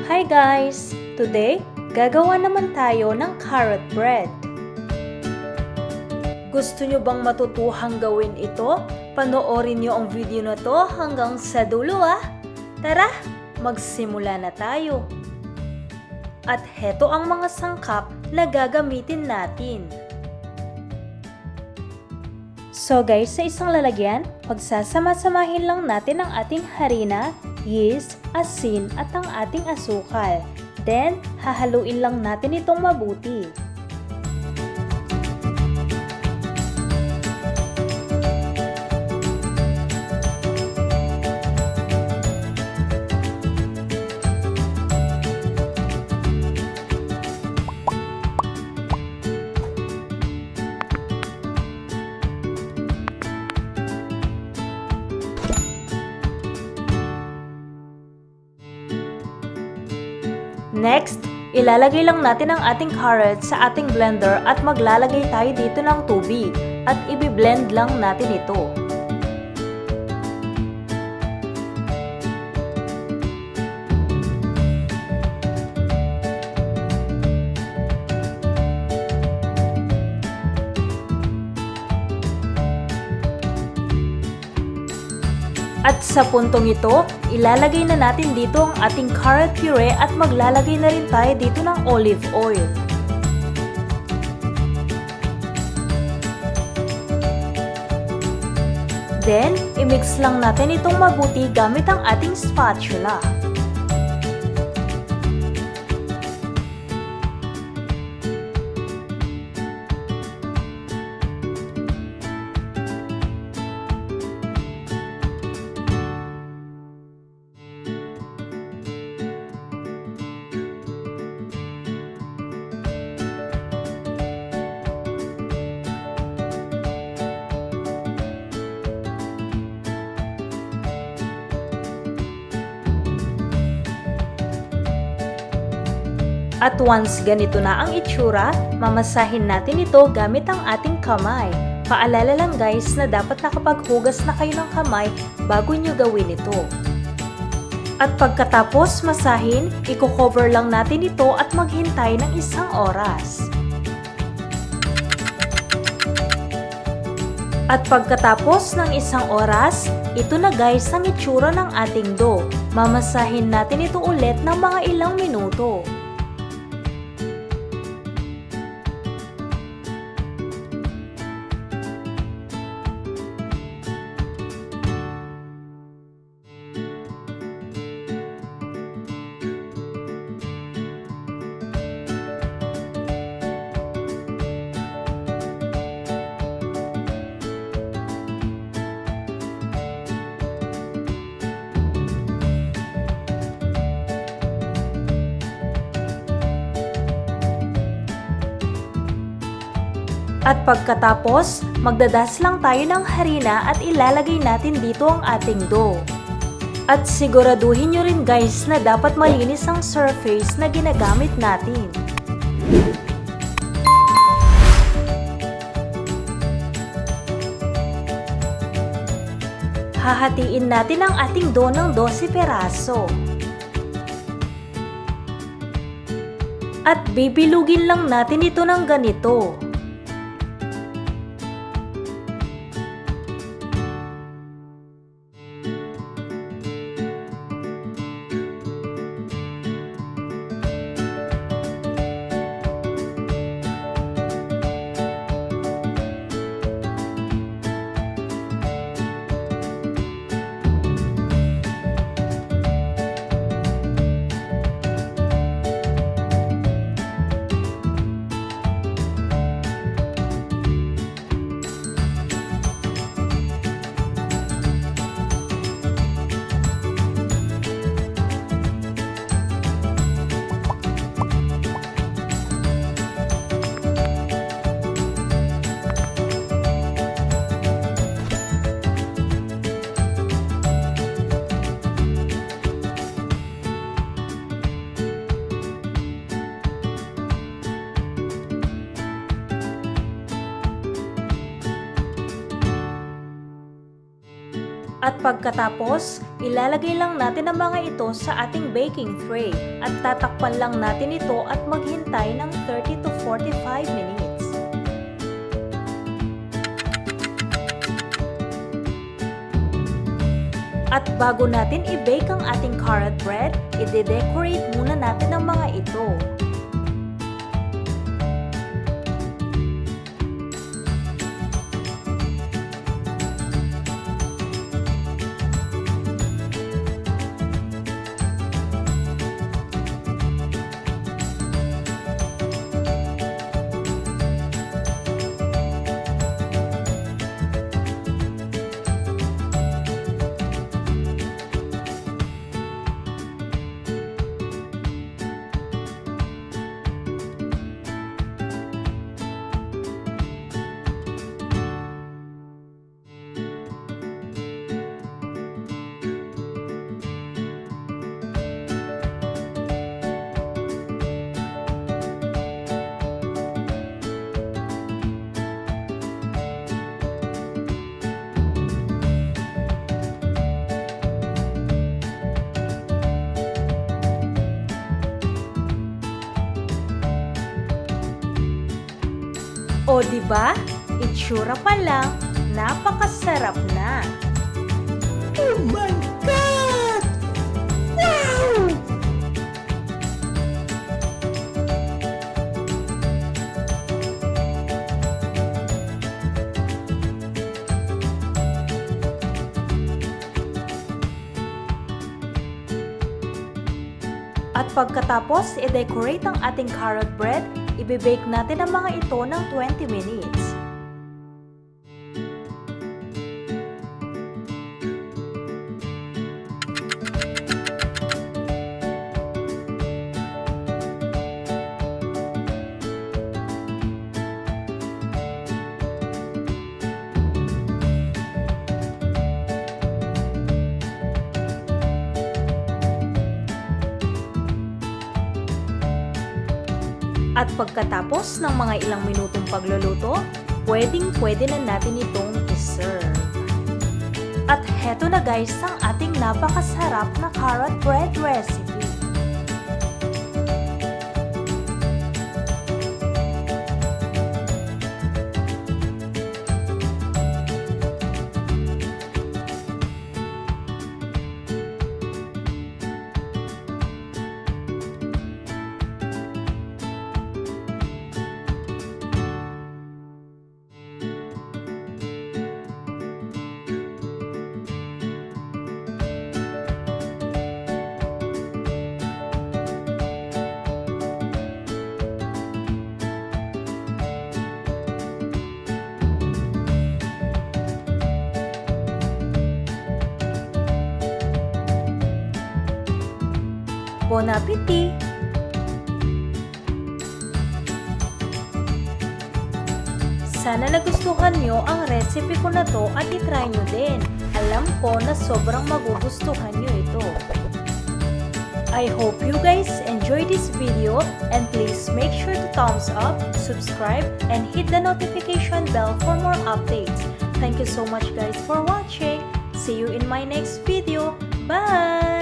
Hi guys! Today, gagawa naman tayo ng carrot bread. Gusto nyo bang matutuhang gawin ito? Panoorin nyo ang video na to hanggang sa dulo ah! Tara, magsimula na tayo! At heto ang mga sangkap na gagamitin natin. So guys, sa isang lalagyan, pagsasama-samahin lang natin ang ating harina, yeast, asin at ang ating asukal. Then, hahaluin lang natin itong mabuti. Next, ilalagay lang natin ang ating carrots sa ating blender at maglalagay tayo dito ng tubig at i-blend lang natin ito. At sa puntong ito, ilalagay na natin dito ang ating carrot puree at maglalagay na rin tayo dito ng olive oil. Then, i-mix lang natin itong mabuti gamit ang ating spatula. At once ganito na ang itsura, mamasahin natin ito gamit ang ating kamay. Paalala lang guys na dapat nakapaghugas na kayo ng kamay bago nyo gawin ito. At pagkatapos masahin, i-cover lang natin ito at maghintay ng 1 oras. At pagkatapos ng 1 oras, ito na guys ang itsura ng ating dough. Mamasahin natin ito ulit ng mga ilang minuto. At pagkatapos, magdadas lang tayo ng harina at ilalagay natin dito ang ating dough. At siguraduhin nyo rin guys na dapat malinis ang surface na ginagamit natin. Hahatiin natin ang ating dough ng 12 peraso. At bibilugin lang natin ito ng ganito. At pagkatapos, Ilalagay lang natin ang mga ito sa ating baking tray at tatakpan lang natin ito at maghintay ng 30 to 45 minutes. At bago natin i-bake ang ating carrot bread, i-decorate muna natin ang mga ito. O diba? Itsura pa lang, napakasarap na! Oh my God! Wow! At pagkatapos i-decorate ang ating carrot bread, i-bake natin ang mga ito ng 20 minutes. At pagkatapos ng mga ilang minutong pagluluto, pwedeng-pwede na natin itong i-serve. At heto na guys ang ating napakasarap na carrot bread recipe. Bon appetit! Sana nagustuhan nyo ang recipe ko na to at itry nyo din. Alam ko na sobrang magugustuhan nyo ito. I hope you guys enjoy this video and please make sure to thumbs up, subscribe, and hit the notification bell for more updates. Thank you so much guys for watching. See you in my next video. Bye!